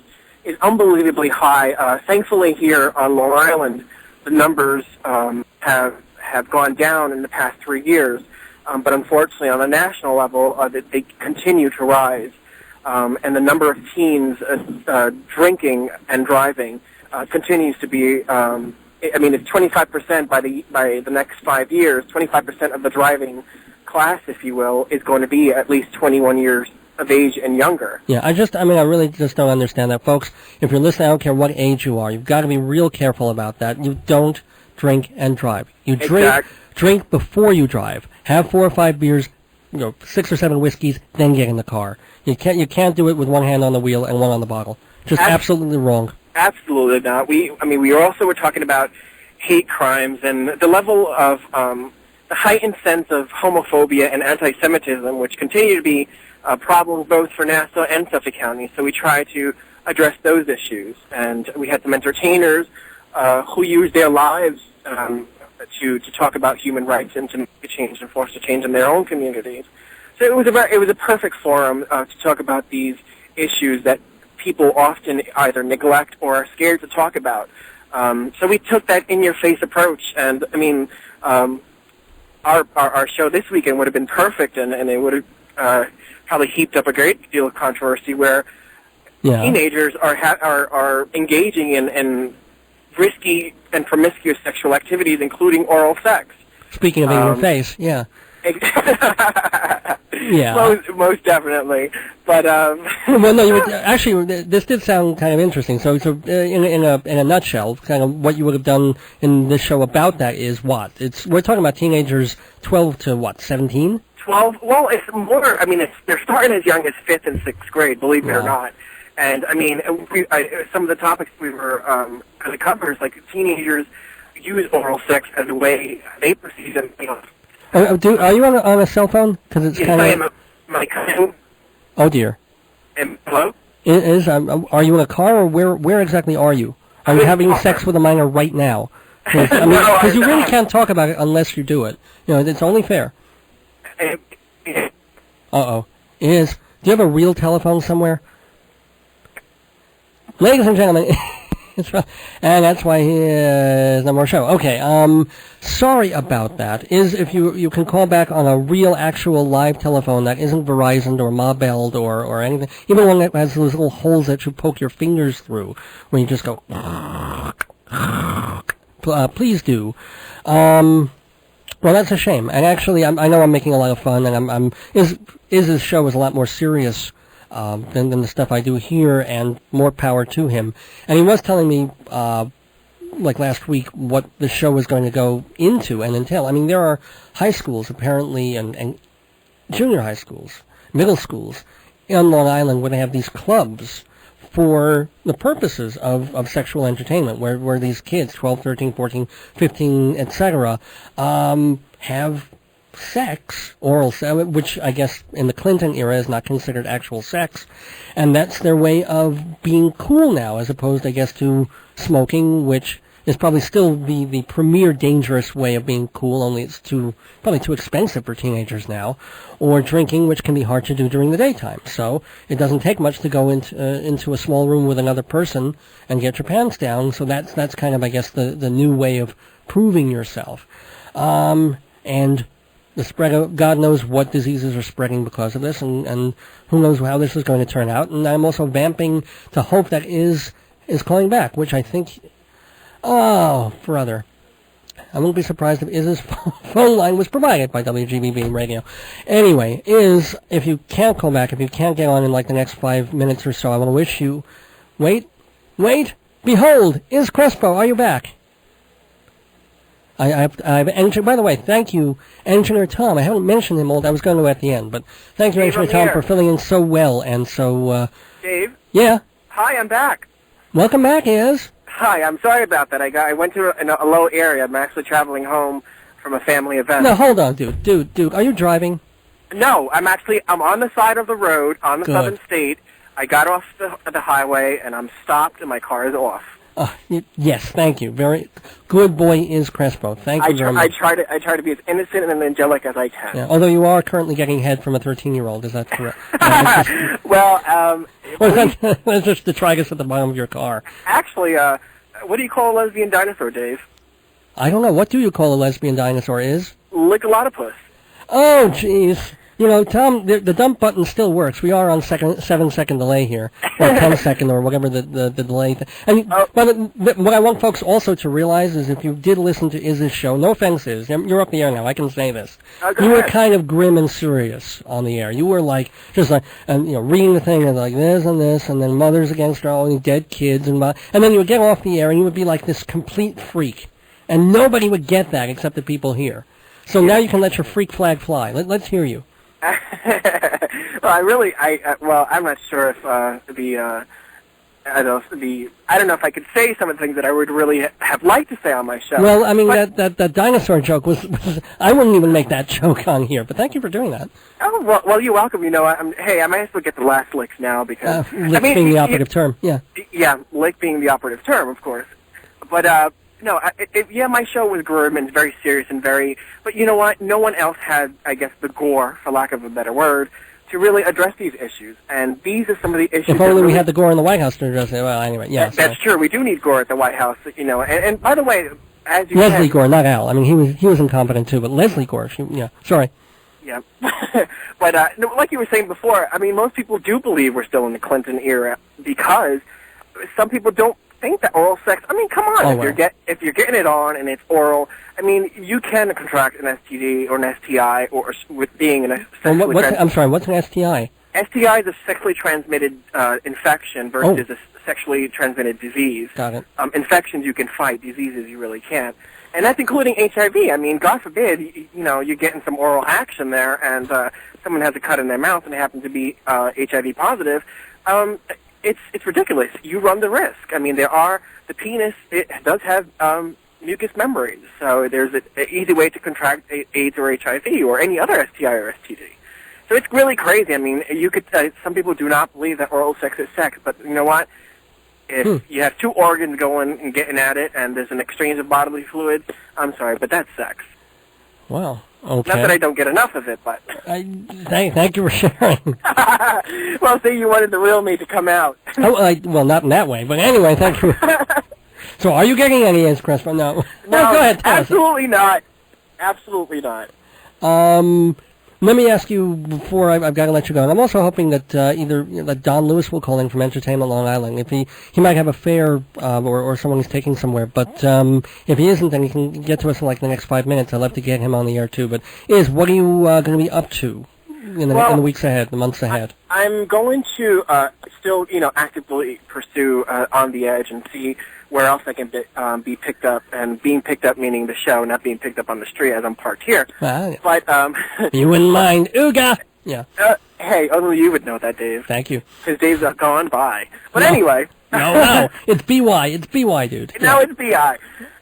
is unbelievably high. Thankfully, here on Long Island, the numbers have gone down in the past 3 years, but unfortunately, on a national level, they continue to rise. And the number of teens drinking and driving continues to be. It's 25% by the next 5 years. 25% of the driving class, if you will, is going to be at least 21 years of age and younger. Yeah, I really just don't understand that, folks. If you're listening, I don't care what age you are. You've got to be real careful about that. You don't drink and drive. You drink before you drive. Have 4 or 5 beers, 6 or 7 whiskeys, then get in the car. You can't do it with one hand on the wheel and one on the bottle. Just absolutely wrong. Absolutely not. We also were talking about hate crimes and the level of the heightened sense of homophobia and anti-Semitism, which continue to be problems both for Nassau and Suffolk County. So we try to address those issues. And we had some entertainers who used their lives to talk about human rights and to make a change and force a change in their own communities. So it was a perfect forum to talk about these issues that people often either neglect or are scared to talk about. So we took that in-your-face approach, and our show this weekend would have been perfect, and it would have probably heaped up a great deal of controversy where teenagers are engaging in risky and promiscuous sexual activities, inclling oral sex. Speaking of in your face, yeah. Yeah, most definitely. But well, no, actually, this did sound kind of interesting. So in a nutshell, kind of what you would have done in this show about that is what? We're talking about teenagers 12 to what, 17? 12. Well, it's more. They're starting as young as 5th and 6th grade, believe it or not. And some of the topics we were going to cover is like teenagers use oral sex as a way they perceive them. Are you on a cell phone? Because it's kind of. I am. My cousin. Oh dear. Hello. Are you in a car, or where exactly are you? Are you having sex with a minor right now? Because you really can't talk about it unless you do it. It's only fair. Uh-oh. Do you have a real telephone somewhere? Ladies and gentlemen, and that's why here's no more show. Okay, sorry about that. If you can call back on a real, actual live telephone that isn't Verizon or Ma-Belled or anything, even one that has those little holes that you poke your fingers through, where you just go, please do. Well, that's a shame. And actually, I know I'm making a lot of fun, and Iz's show is a lot more serious than the stuff I do here, and more power to him. And he was telling me, like last week, what the show was going to go into and entail. There are high schools, apparently, and junior high schools, middle schools, on Long Island where they have these clubs for the purposes of sexual entertainment, where these kids, 12, 13, 14, 15, etc., have sex, oral sex, which I guess in the Clinton era is not considered actual sex, and that's their way of being cool now, as opposed, I guess, to smoking, which is probably still the premier dangerous way of being cool, only it's probably too expensive for teenagers now, or drinking, which can be hard to do during the daytime. So it doesn't take much to go into a small room with another person and get your pants down. So that's kind of, I guess, the new way of proving yourself. And the spread of God knows what diseases are spreading because of this, and who knows how this is going to turn out. And I'm also vamping to hope that is calling back, which I think, oh, brother. I won't be surprised if Iz's phone line was provided by WGBB Radio. Anyway, Iz, if you can't call back, if you can't get on in like the next 5 minutes or so, I want to wish you... Wait, behold, Iz Crespo, are you back? I've entered, by the way, thank you, Engineer Tom. I haven't mentioned him all, I was going to at the end, but thank you, Dave, Engineer Tom, for filling in so well, and so, Dave? Yeah? Hi, I'm back. Welcome back, Iz. Hi, I'm sorry about that. I went to a low area. I'm actually traveling home from a family event. No, hold on, dude, are you driving? No, I'm on the side of the road on the southern state. I got off the highway, and I'm stopped, and my car is off. Yes, thank you. Very good boy is Crespo. Thank you very much. I try to be as innocent and angelic as I can. Yeah, although you are currently getting head from a 13-year-old, is that correct? That's just the trigus at the bottom of your car. Actually, what do you call a lesbian dinosaur, Dave? I don't know. What do you call a lesbian dinosaur, Is? Lickalotopus. Oh, jeez. You know, Tom, the dump button still works. We are on 7-second delay here, or 10-second, or whatever the delay. And but what I want folks also to realize is, if you did listen to Iz's show, no offense, Iz, you're up the air now. I can say this. You were kind of grim and serious on the air. You were just like, reading the thing and like this, and then mothers against all these dead kids, and then you would get off the air and you would be like this complete freak, and nobody would get that except the people here. So now you can let your freak flag fly. Let's hear you. Well, I'm not sure if I don't know if I could say some of the things that I would really have liked to say on my show. Well, I mean, that dinosaur joke was I wouldn't even make that joke on here, but thank you for doing that. Oh, well, you're welcome. You know, I might as well get the last licks now, because... lick being the operative term, yeah. Yeah, lick being the operative term, of course. But, no, my show was grim and very serious and but you know what? No one else had, I guess, the gore, for lack of a better word, to really address these issues. And these are some of the issues... If only we had the gore in the White House to address it. Well, anyway, yeah. That's true. We do need gore at the White House, And by the way, as you Leslie Gore, not Al. I mean, he was incompetent too, but Leslie Gore, sorry. Yeah. But like you were saying before, I mean, most people do believe we're still in the Clinton era, because some people don't think that oral sex... I mean, come on. If you're getting it on and it's oral, I mean, you can contract an STD or an STI or with being in a sexually... I'm sorry, what's an STI? STI is a sexually transmitted infection versus a sexually transmitted disease. Got it. Infections you can fight, diseases you really can't. And that's including HIV. I mean, God forbid, you're getting some oral action there, and someone has a cut in their mouth and they happen to be HIV positive. It's ridiculous. You run the risk. I mean, the penis, it does have mucous membranes, so there's an easy way to contract AIDS or HIV or any other STI or STD. So it's really crazy. I mean, you could some people do not believe that oral sex is sex, but you know what? If you have two organs going and getting at it, and there's an exchange of bodily fluids, I'm sorry, but that's sex. Wow. Okay. Not that I don't get enough of it, but... Thank you for sharing. Well, see, you wanted the real me to come out. Well, not in that way, but anyway, thank you. So, are you getting any Iz Crespo? No. No, go ahead, absolutely not. Absolutely not. Let me ask you before I've got to let you go. And I'm also hoping that either that Don Lewis will call in from Entertainment Long Island. If he might have a fare or someone he's taking somewhere. But if he isn't, then he can get to us in like the next 5 minutes. I'd love to get him on the air too. But what are you going to be up to in the weeks ahead, the months ahead? I'm going to still actively pursue On the Edge and see where else I can be picked up, and being picked up meaning the show, not being picked up on the street as I'm parked here. Yeah. But you wouldn't mind, Ooga. Yeah. Hey, only you would know that, Dave. Thank you. His days are gone by. But anyway. No, it's BY. It's BY, dude. No, it's BI.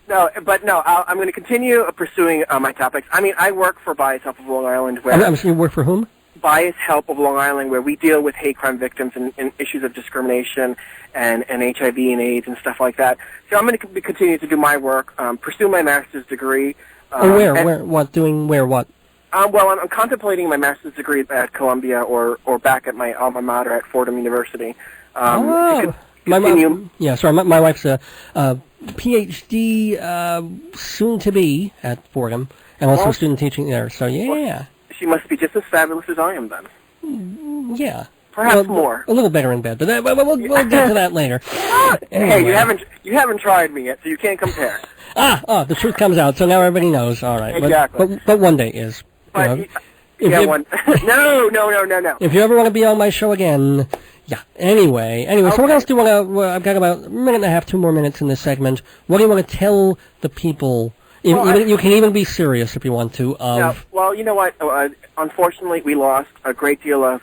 No, but no, I'm going to continue pursuing my topics. I mean, I work for Bias Help of Long Island. I'm sorry, you work for whom? Bias Help of Long Island, where we deal with hate crime victims and issues of discrimination and HIV and AIDS and stuff like that. So I'm going to continue to do my work, pursue my master's degree. Where, what? Well, I'm contemplating my master's degree at Columbia or back at my alma mater at Fordham University. My wife's a PhD soon to be at Fordham, and also Well, student teaching there. So, yeah. She must be just as fabulous as I am, then. Yeah. Perhaps more. A little better in bed, but we'll get to that later. Hey, you haven't tried me yet, so you can't compare. The truth comes out, so now everybody knows. All right. Exactly. But one day is. But, one. No. If you ever want to be on my show again, yeah. Anyway, okay. So what else do you want to... I've got about a minute and a half, 2 more minutes in this segment. What do you want to tell the people? You can even be serious if you want to. Well, you know what? Unfortunately, we lost a great deal of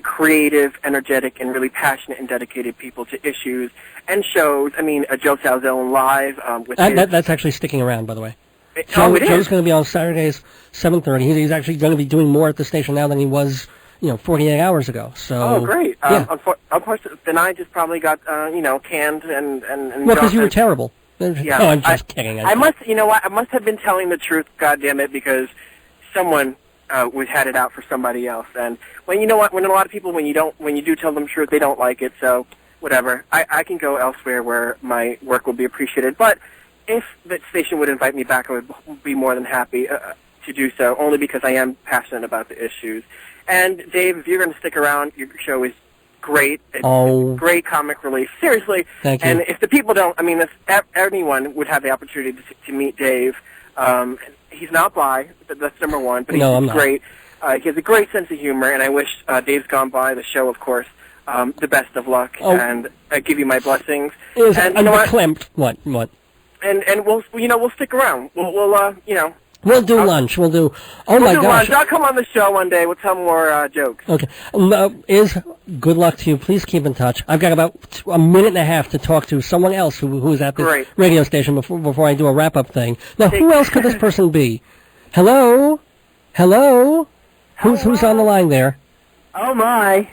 creative, energetic, and really passionate and dedicated people to issues and shows. I mean, Joe Salzone live with that's actually sticking around, by the way. Joe's going to be on Saturdays, 7:30. He's actually going to be doing more at the station now than he was, 48 hours ago. So. Oh, great! Yeah. Unfortunately, then I just probably got canned and. Well, because you were terrible. Yeah. No, I'm just kidding. I must, I must have been telling the truth. God damn it, because someone had it out for somebody else. And when a lot of people, when you do tell them the truth, they don't like it. So whatever. I can go elsewhere where my work will be appreciated. But if the station would invite me back, I would be more than happy to do so, only because I am passionate about the issues. And Dave, if you're going to stick around, your show is great. It's great comic relief. Seriously. Thank you. And if the people don't, I mean, if anyone would have the opportunity to meet Dave, he's not bi, that's number one, but he's great. He has a great sense of humor, and I wish Dave's Gone By, the show, of course, the best of luck, and I give you my blessings. And you know what? What? And we'll stick around. We'll do lunch. We'll do. Oh my gosh! Lunch. I'll come on the show one day. We'll tell more jokes. Okay. Good luck to you. Please keep in touch. I've got about a minute and a half to talk to someone else who is at this radio station before I do a wrap up thing. Now, who else could this person be? Hello. Who's on the line there? Oh my.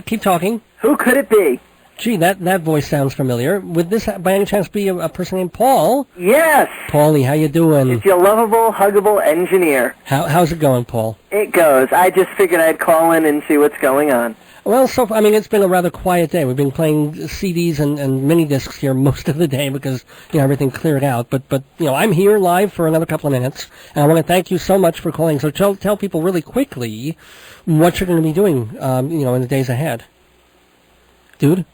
Keep talking. Who could it be? Gee, that voice sounds familiar. Would this, by any chance, be a person named Paul? Yes. Paulie, how you doing? It's your lovable, huggable engineer. How's it going, Paul? It goes. I just figured I'd call in and see what's going on. Well, it's been a rather quiet day. We've been playing CDs and mini discs here most of the day because, everything cleared out. But I'm here live for another couple of minutes, and I want to thank you so much for calling. So tell people really quickly what you're going to be doing, in the days ahead. Dude?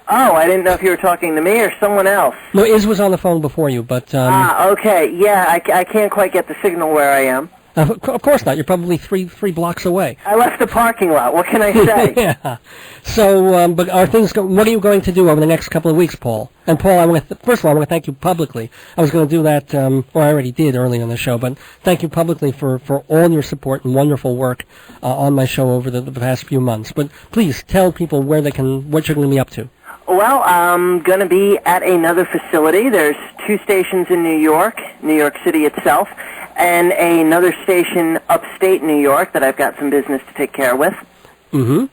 Oh, I didn't know if you were talking to me or someone else. No, Iz was on the phone before you, but... okay. Yeah, I can't quite get the signal where I am. Of course not. You're probably three blocks away. I left the parking lot. What can I say? Yeah. So, but what are you going to do over the next couple of weeks, Paul? And Paul, first of all, I want to thank you publicly. I was going to do that, I already did early on the show, but thank you publicly for all your support and wonderful work on my show over the past few months. But please tell people what you're going to be up to. Well, I'm going to be at another facility. There's 2 stations in New York City itself, and another station upstate New York that I've got some business to take care with. Mm-hmm.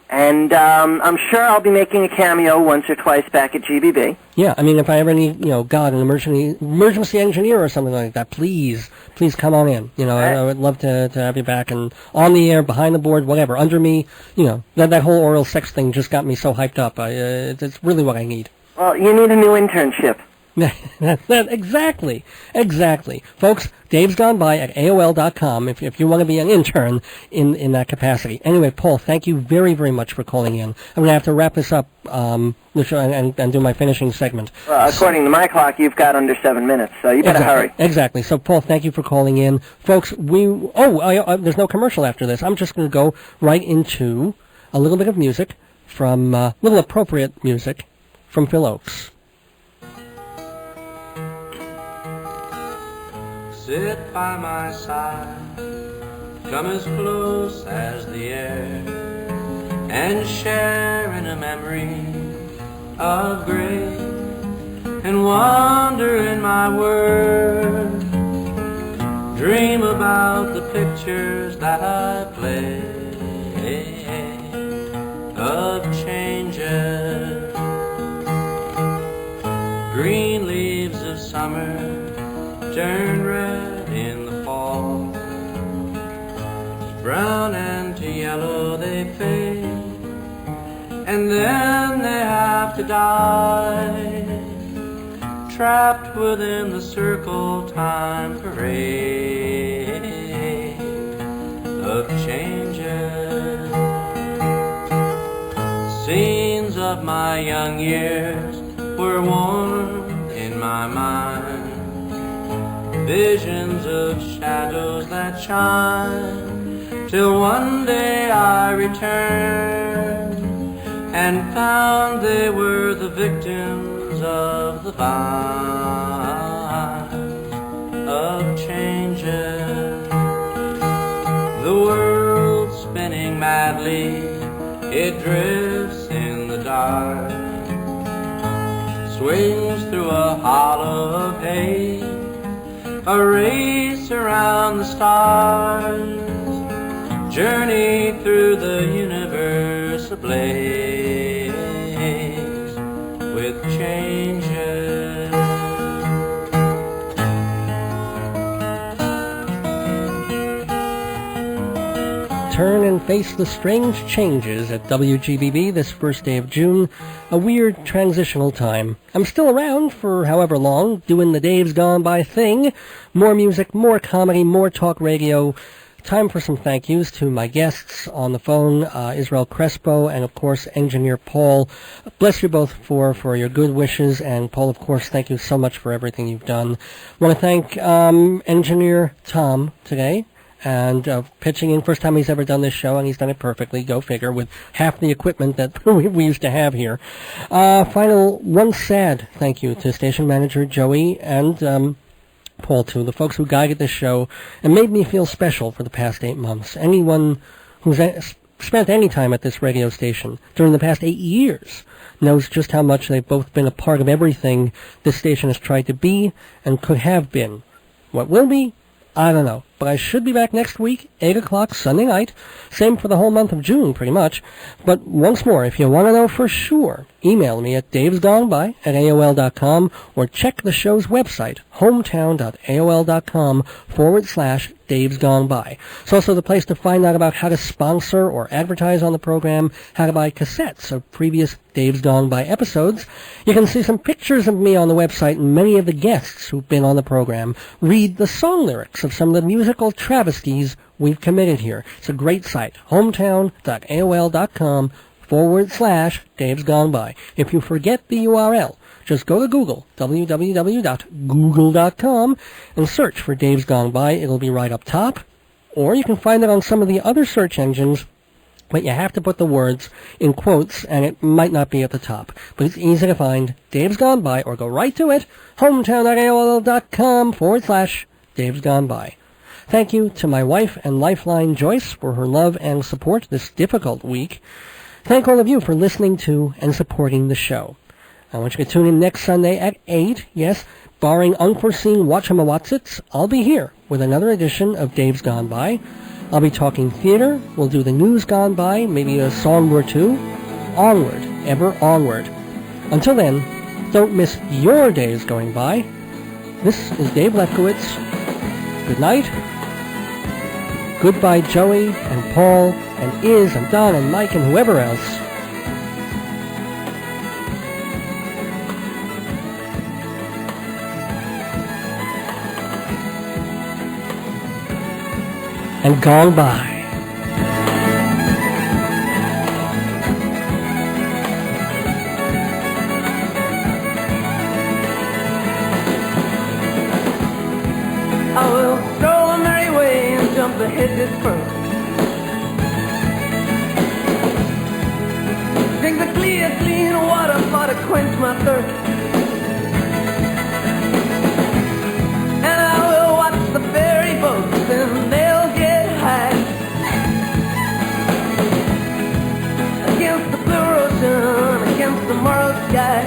And I'm sure I'll be making a cameo once or twice back at GBB. Yeah, if I ever need, an emergency engineer or something like that, please come on in. I would love to have you back and on the air, behind the board, whatever, under me. That whole oral sex thing just got me so hyped up. It's really what I need. Well, you need a new internship. Exactly. Folks, Dave's Gone By at AOL.com if you want to be an intern in that capacity. Anyway, Paul, thank you very, very much for calling in. I'm going to have to wrap this up and do my finishing segment. Well, according to my clock, you've got under 7 minutes, so you better hurry. Exactly. So, Paul, thank you for calling in. Folks, there's no commercial after this. I'm just going to go right into a little bit of music from, little appropriate music from Phil Oakes. Sit by my side, come as close as the air, and share in a memory of grace, and wander in my world. Dream about the pictures that I play, of changes, green leaves of summer turn red in the fall, brown and to yellow they fade, and then they have to die. trapped within the circle time parade of changes. Scenes of my young years were warm in my mind, visions of shadows that shine, till one day I returned and found they were the victims of the vine of changes. The world spinning madly, it drifts in the dark, swings through a hollow of haze, a race around the stars, journey through the universe ablaze with changes. Turn and face the strange changes at WGBB this first day of June, a weird transitional time. I'm still around for however long, doing the Dave's Gone By thing. More music, more comedy, more talk radio. Time for some thank yous to my guests on the phone, Israel Crespo and, of course, engineer Paul. Bless you both for your good wishes, and Paul, of course, thank you so much for everything you've done. I want to thank engineer Tom today, and pitching in. First time he's ever done this show, and he's done it perfectly. Go figure, with half the equipment that we used to have here. Final, one sad thank you to station manager Joey and Paul, too, the folks who guided this show and made me feel special for the past 8 months. Anyone who's spent any time at this radio station during the past 8 years knows just how much they've both been a part of everything this station has tried to be and could have been. What will be? I don't know. But I should be back next week, 8 o'clock Sunday night. Same for the whole month of June, pretty much. But once more, if you want to know for sure, email me at davesgoneby@aol.com or check the show's website, hometown.aol.com/davesgoneby. It's also the place to find out about how to sponsor or advertise on the program, how to buy cassettes of previous Dave's Gone By episodes. You can see some pictures of me on the website and many of the guests who've been on the program. Read the song lyrics of some of the musical travesties we've committed here. It's a great site, hometown.aol.com/Dave's Gone By. If you forget the URL, just go to Google, www.google.com, and search for Dave's Gone By. It'll be right up top. Or you can find it on some of the other search engines, but you have to put the words in quotes, and it might not be at the top. But it's easy to find, Dave's Gone By, or go right to it, hometown.aol.com/Dave's Gone By. Thank you to my wife and lifeline Joyce for her love and support this difficult week. Thank all of you for listening to and supporting the show. I want you to tune in next Sunday at 8. Yes, barring unforeseen whatchamawatsits, I'll be here with another edition of Dave's Gone By. I'll be talking theater, we'll do the news gone by, maybe a song or two. Onward, ever onward. Until then, don't miss your days going by. This is Dave Lefkowitz. Good night. Goodbye, Joey and Paul and Iz and Don and Mike and whoever else. And gone by. I will throw a merry way and jump the hedges first. Drink the clear, clean water for to quench my thirst. And I will watch the ferry boats and they'll get high against the blue ocean, against tomorrow's sky.